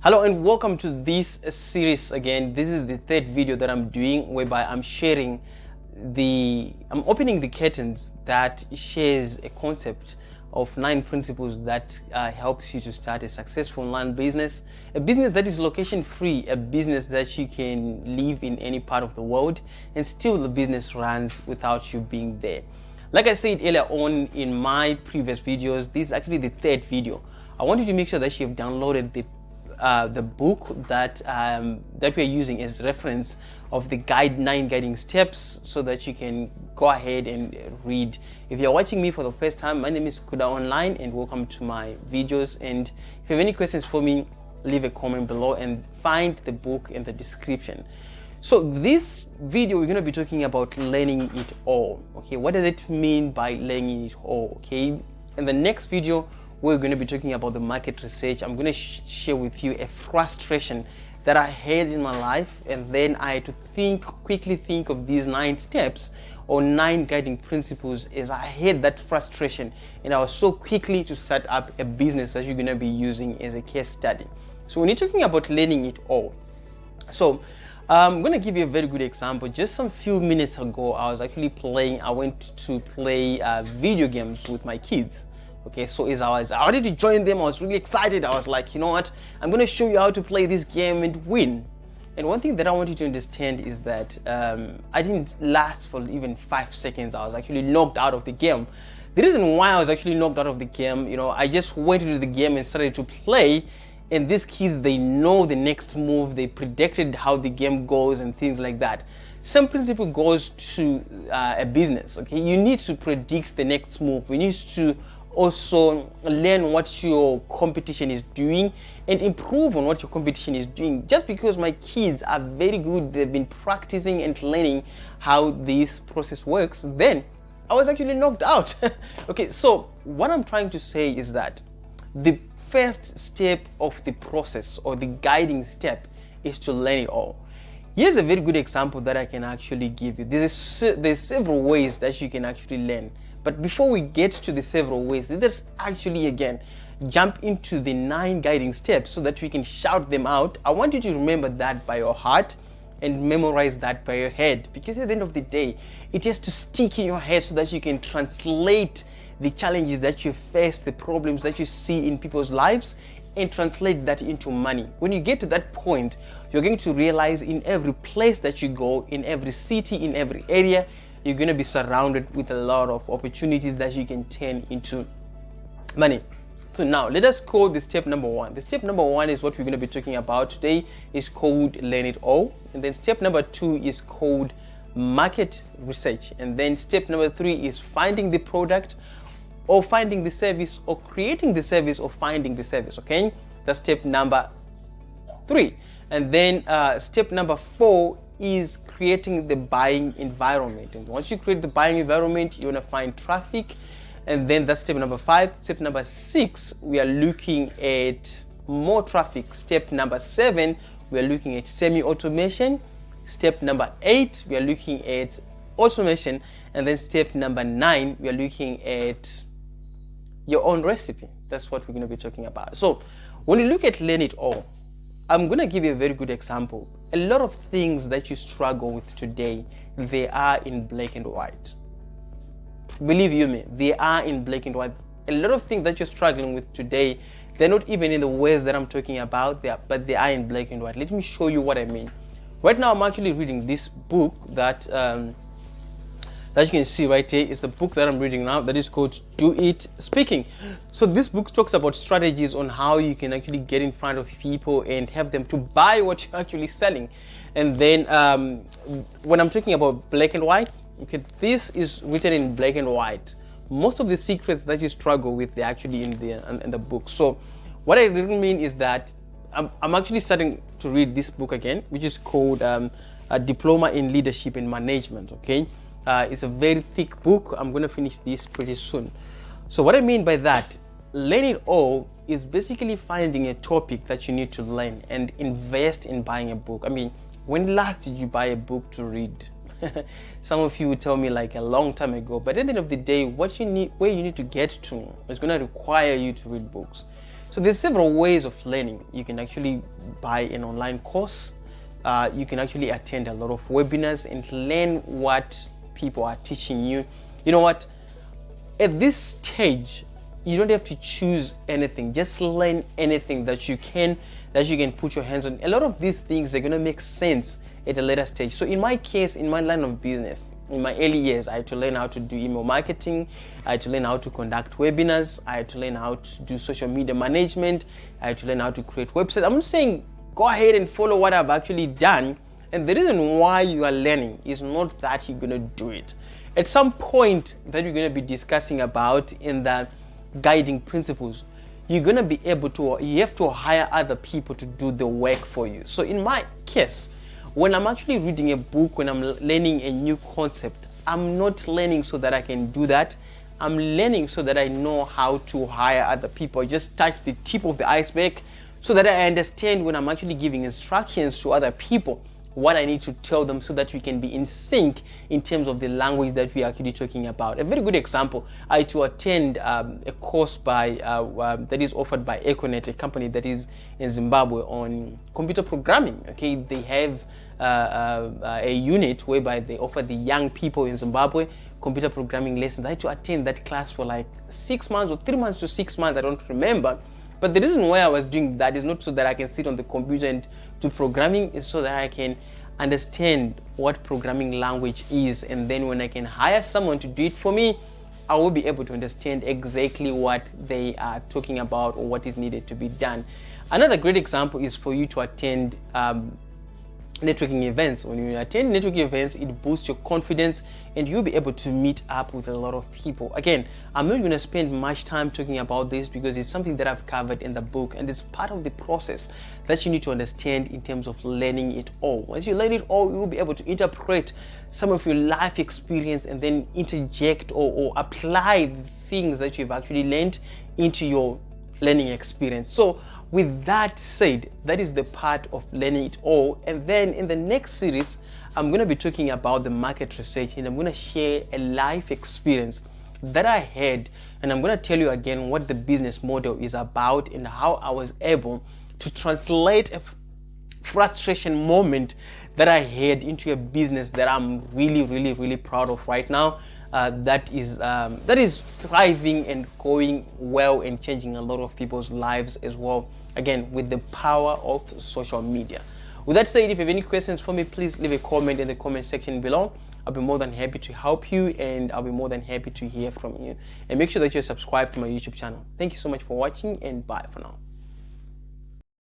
Hello and welcome to this series again. This is the third video that I'm doing whereby I'm opening the curtains that shares a concept of 9 principles that helps you to start a successful online business, a business that is location free, a business that you can live in any part of the world and still the business runs without you being there. Like I said earlier on in my previous videos, this is actually the third video. I want you to make sure that you've downloaded the book that we're using as reference of the 9 guiding steps so that you can go ahead and read. If you're watching me for the first time, my name is Kuda Online and welcome to my videos. And if you have any questions for me, leave a comment below and find the book in the description. So this video, we're going to be talking about learning it all. Okay, what does it mean by learning it all? Okay, in the next video, we're going to be talking about the market research. I'm going to share with you a frustration that I had in my life, and then I had to quickly think of these 9 steps or 9 guiding principles as I had that frustration, and I was so quickly to start up a business that you're going to be using as a case study. So when you're talking about learning it all, so I'm going to give you a very good example. Just some few minutes ago, I went to play video games with my kids. Okay, so as I wanted to join them, I was really excited. I was like, you know what, I'm going to show you how to play this game and win. And one thing that I want you to understand is that I didn't last for even 5 seconds. I was actually knocked out of the game. The reason why I was actually knocked out of the game, I just went into the game and started to play. And these kids, they know the next move. They predicted how the game goes and things like that. Same principle goes to a business. Okay, you need to predict the next move. You need to also learn what your competition is doing and improve on what your competition is doing. Just because my kids are very good, they've been practicing and learning how this process works, then I was actually knocked out. Okay, so what I'm trying to say is that the first step of the process or the guiding step is to learn it all. Here's a very good example that I can actually give you. There's several ways that you can actually learn. But before we get to the several ways, let's actually again jump into the 9 guiding steps so that we can shout them out. I want you to remember that by your heart and memorize that by your head, because at the end of the day, it has to stick in your head so that you can translate the challenges that you face, the problems that you see in people's lives, and translate that into money. When you get to that point, you're going to realize in every place that you go, in every city, in every area, you're going to be surrounded with a lot of opportunities that you can turn into money. So now let us call the step number 1. The step number 1 is what we're going to be talking about today. Is called learn it all. And then step number 2 is called market research. And then step number 3 is finding the product or finding the service or creating the service or finding the service. Okay, that's step number 3. And then step number 4 is creating the buying environment. And once you create the buying environment, you want to find traffic. And then that's step number 5. Step number 6, we are looking at more traffic. Step number 7, we are looking at semi-automation. Step number 8, we are looking at automation. And then step number 9, we are looking at your own recipe. That's what we're going to be talking about. So when you look at learn it all, I'm going to give you a very good example. A lot of things that you struggle with today, they are in black and white. Believe you me, they are in black and white. A lot of things that you're struggling with today, they're not even in the ways that I'm talking about, but they are in black and white. Let me show you what I mean. Right now, I'm actually reading this book that you can see right here. Is the book that I'm reading now that is called Do It Speaking. So this book talks about strategies on how you can actually get in front of people and have them to buy what you're actually selling. And then when I'm talking about black and white, okay, this is written in black and white. Most of the secrets that you struggle with, they're actually in the book. So what I really mean is that I'm actually starting to read this book again, which is called a Diploma in Leadership and Management. Okay. It's a very thick book. I'm going to finish this pretty soon. So what I mean by that, learn it all is basically finding a topic that you need to learn and invest in buying a book. I mean, when last did you buy a book to read? Some of you would tell me like a long time ago, but at the end of the day, where you need to get to is going to require you to read books. So there's several ways of learning. You can actually buy an online course. You can actually attend a lot of webinars and learn what people are teaching you. You know what? At this stage, you don't have to choose anything. Just learn anything that you can put your hands on. A lot of these things are going to make sense at a later stage. So in my case, in my line of business, in my early years, I had to learn how to do email marketing. I had to learn how to conduct webinars. I had to learn how to do social media management. I had to learn how to create websites. I'm not saying go ahead and follow what I've actually done. And the reason why you are learning is not that you're going to do it. At some point that you're going to be discussing about in the guiding principles, you're going to be able to, you have to hire other people to do the work for you. So in my case, when I'm actually reading a book, when I'm learning a new concept, I'm not learning so that I can do that. I'm learning so that I know how to hire other people. I just touch the tip of the iceberg so that I understand when I'm actually giving instructions to other people what I need to tell them so that we can be in sync in terms of the language that we are actually talking about. A very good example, I had to attend a course by that is offered by Econet, a company that is in Zimbabwe, on computer programming. Okay, they have a unit whereby they offer the young people in Zimbabwe computer programming lessons. I had to attend that class for like 6 months or 3 months to 6 months, I don't remember. But the reason why I was doing that is not so that I can sit on the computer and do programming, is so that I can understand what programming language is, and then when I can hire someone to do it for me, I will be able to understand exactly what they are talking about or what is needed to be done. Another great example is for you to attend networking events. When you attend networking events, it boosts your confidence and you'll be able to meet up with a lot of people. Again, I'm not going to spend much time talking about this because it's something that I've covered in the book, and it's part of the process that you need to understand in terms of learning it all. Once you learn it all, you will be able to interpret some of your life experience and then interject or apply the things that you've actually learned into your learning experience. So with that said, that is the part of learning it all. And then in the next series, I'm going to be talking about the market research, and I'm going to share a life experience that I had, and I'm going to tell you again what the business model is about and how I was able to translate a frustration moment that I had into a business that I'm really proud of right now. That is thriving and going well and changing a lot of people's lives as well, again with the power of social media. With that said, if you have any questions for me, please leave a comment in the comment section below. I'll be more than happy to help you, and I'll be more than happy to hear from you. And make sure that you're subscribed to my YouTube channel. Thank you so much for watching, and bye for now.